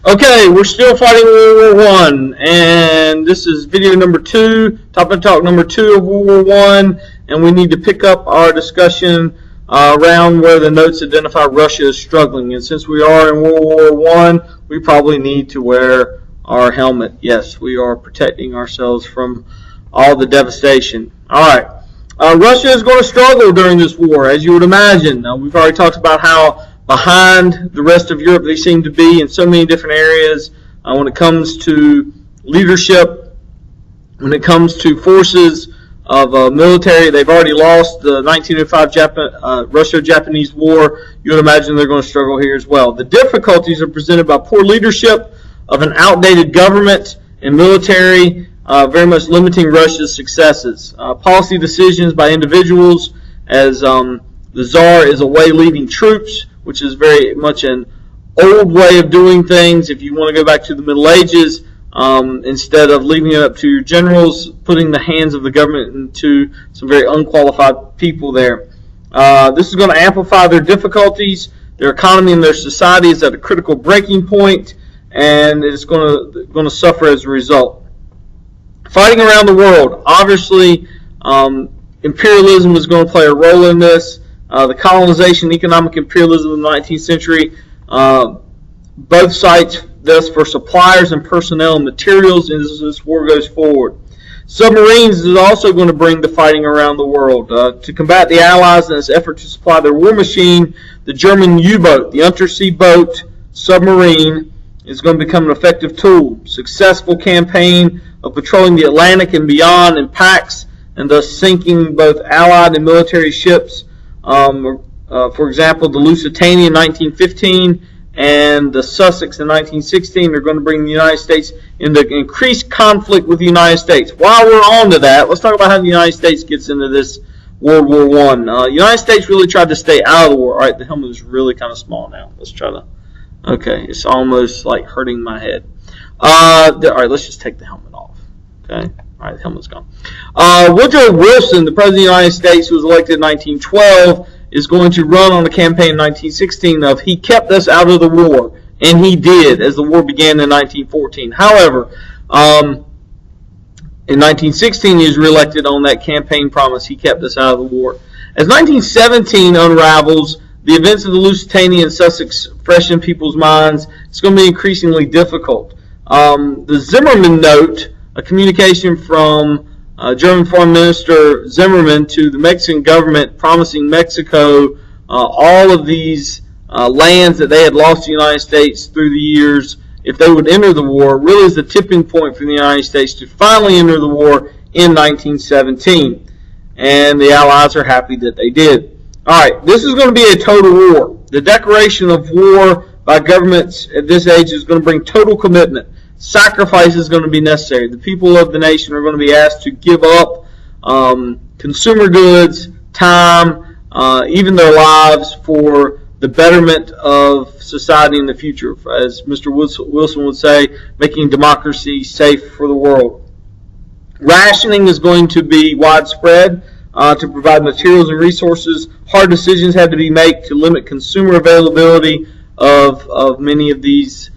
Okay, we're still fighting World War I, and this is video number 2, topic talk number 2 of World War I, and we need to pick up our discussion around where the notes identify Russia as struggling. And since we are in World War I, we probably need to wear our helmet. Yes, we are protecting ourselves from all the devastation. All right, Russia is going to struggle during this war, as you would imagine. We've already talked about how behind the rest of Europe they seem to be in so many different areas when it comes to leadership, when it comes to forces of military. They've already lost the 1905 Russo-Japanese War. You would imagine they're going to struggle here as well. The difficulties are presented by poor leadership of an outdated government and military, very much limiting Russia's successes. Policy decisions by individuals, as the Tsar is away leading troops, which is very much an old way of doing things. If you want to go back to the Middle Ages, instead of leaving it up to your generals, putting the hands of the government into some very unqualified people there. This is going to amplify their difficulties. Their economy and their society is at a critical breaking point, and it's going to suffer as a result. Fighting around the world. Obviously, imperialism is going to play a role in this. The colonization, economic imperialism of the 19th century, both sides thus for suppliers and personnel and materials as this war goes forward. Submarines is also going to bring the fighting around the world. To combat the Allies in its effort to supply their war machine, the German U-boat, the undersea boat submarine, is going to become an effective tool. Successful campaign of patrolling the Atlantic and beyond in packs, and thus sinking both Allied and military ships. For example, the Lusitania in 1915 and the Sussex in 1916 are going to bring the United States into increased conflict with the United States. While we're on to that, let's talk about how the United States gets into this World War I. The United States really tried to stay out of the war. All right, the helmet is really kind of small now. Let's try to... Okay, it's almost like hurting my head. All right, let's just take the helmet off. Okay. All right, the helmet's gone. Woodrow Wilson, the President of the United States, who was elected in 1912, is going to run on the campaign in 1916 of he kept us out of the war, and he did as the war began in 1914. However, in 1916 he was reelected on that campaign promise. He kept us out of the war. As 1917 unravels, the events of the Lusitania and Sussex fresh in people's minds. It's going to be increasingly difficult. The Zimmerman note, a communication from German Foreign Minister Zimmerman to the Mexican government promising Mexico all of these lands that they had lost to the United States through the years if they would enter the war, really is the tipping point for the United States to finally enter the war in 1917. And the Allies are happy that they did. Alright, this is going to be a total war. The declaration of war by governments at this age is going to bring total commitment. Sacrifice is going to be necessary. The people of the nation are going to be asked to give up consumer goods, time, even their lives for the betterment of society in the future. As Mr. Wilson would say, making democracy safe for the world. Rationing is going to be widespread to provide materials and resources. Hard decisions had to be made to limit consumer availability of many of these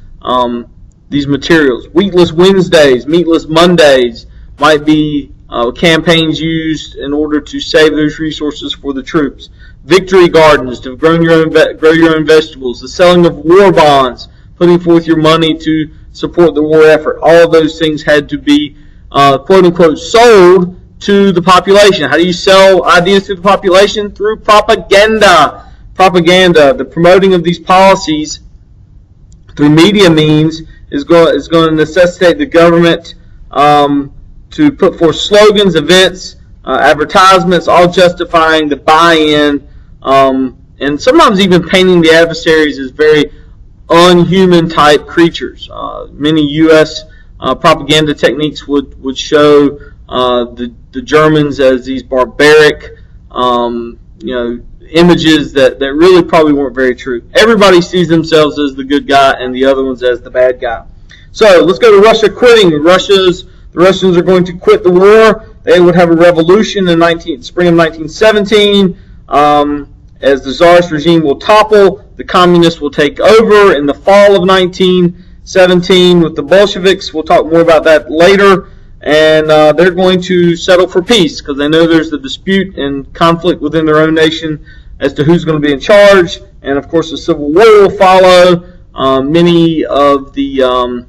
materials. Wheatless Wednesdays, meatless Mondays might be campaigns used in order to save those resources for the troops. Victory gardens to grow your own vegetables. The selling of war bonds, putting forth your money to support the war effort. All of those things had to be quote unquote sold to the population. How do you sell ideas to the population? Through propaganda. Propaganda, the promoting of these policies through media means is going to necessitate the government to put forth slogans, events, advertisements, all justifying the buy-in, and sometimes even painting the adversaries as very unhuman type creatures. Many U.S. Propaganda techniques would show the Germans as these barbaric, images that really probably weren't very true. Everybody sees themselves as the good guy and the other ones as the bad guy. So let's go to Russia quitting. The Russians are going to quit the war. They would have a revolution in spring of 1917. As the Tsarist regime will topple, the communists will take over in the fall of 1917. 17 with the Bolsheviks. We'll talk more about that later. And they're going to settle for peace because they know there's a dispute and conflict within their own nation as to who's going to be in charge. And, of course, a civil war will follow. Many of the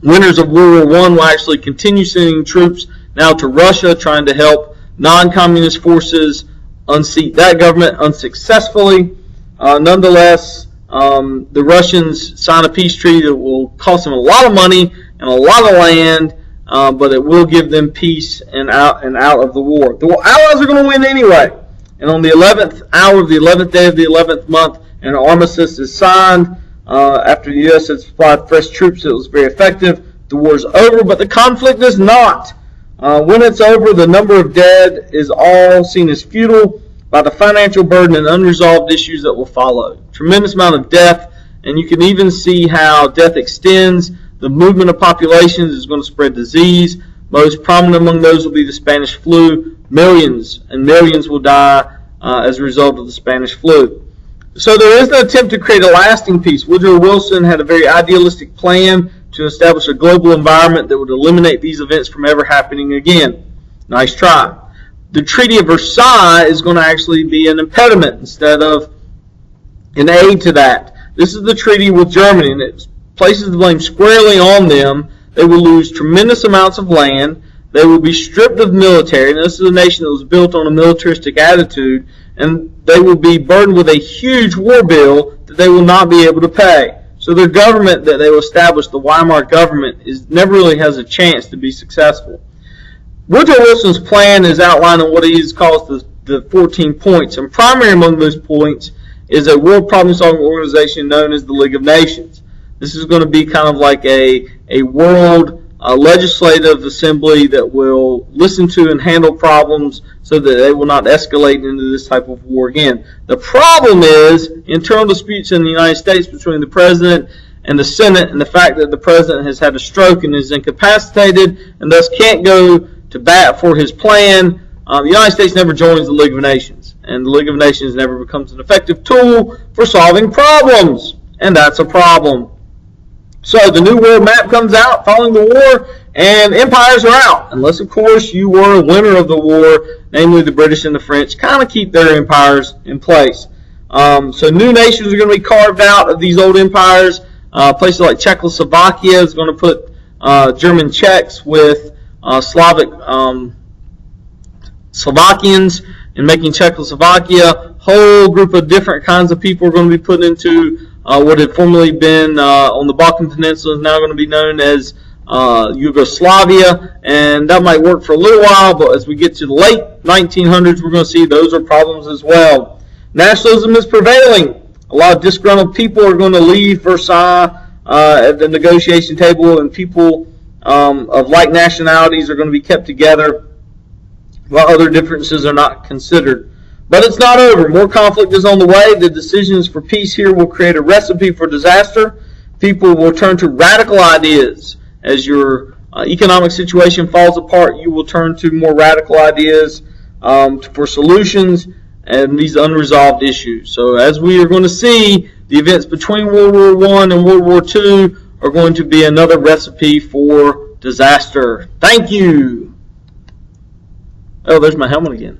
winners of World War I will actually continue sending troops now to Russia, trying to help non-communist forces unseat that government unsuccessfully. Nonetheless, the Russians sign a peace treaty that will cost them a lot of money and a lot of land, but it will give them peace and out of the war. The Allies are going to win anyway. And on the 11th hour of the 11th day of the 11th month, an armistice is signed. After the U.S. had supplied fresh troops, it was very effective. The war is over, but the conflict is not. When it's over, the number of dead is all seen as futile by the financial burden and unresolved issues that will follow. Tremendous amount of death, and you can even see how death extends. The movement of populations is going to spread disease. Most prominent among those will be the Spanish flu. Millions and millions will die as a result of the Spanish flu. So there is an attempt to create a lasting peace. Woodrow Wilson had a very idealistic plan to establish a global environment that would eliminate these events from ever happening again. Nice try. The Treaty of Versailles is going to actually be an impediment instead of an aid to that. This is the treaty with Germany, and it places the blame squarely on them. They will lose tremendous amounts of land. They will be stripped of military, and this is a nation that was built on a militaristic attitude, and they will be burdened with a huge war bill that they will not be able to pay. So their government that they will establish, the Weimar government, never really has a chance to be successful. Woodrow Wilson's plan is outlined in what he calls the 14 points, and primary among those points is a world problem-solving organization known as the League of Nations. This is going to be kind of like a world legislative assembly that will listen to and handle problems so that they will not escalate into this type of war again. The problem is internal disputes in the United States between the President and the Senate, and the fact that the President has had a stroke and is incapacitated and thus can't go to bat for his plan. The United States never joins the League of Nations, and the League of Nations never becomes an effective tool for solving problems, and that's a problem. So the new world map comes out following the war, and empires are out, unless, of course, you were a winner of the war, namely the British and the French, kind of keep their empires in place. So new nations are going to be carved out of these old empires. Places like Czechoslovakia is going to put German Czechs with Slavic Slovakians and making Czechoslovakia. Whole group of different kinds of people are going to be put into what had formerly been on the Balkan Peninsula is now going to be known as Yugoslavia, and that might work for a little while, but as we get to the late 1900s, we're going to see those are problems as well. Nationalism is prevailing. A lot of disgruntled people are going to leave Versailles at the negotiation table, and people of like nationalities are going to be kept together while other differences are not considered. But it's not over. More conflict is on the way. The decisions for peace here will create a recipe for disaster. People will turn to radical ideas. As your economic situation falls apart, you will turn to more radical ideas for solutions and these unresolved issues. So as we are going to see, the events between World War I and World War II are going to be another recipe for disaster. Thank you. Oh, there's my helmet again.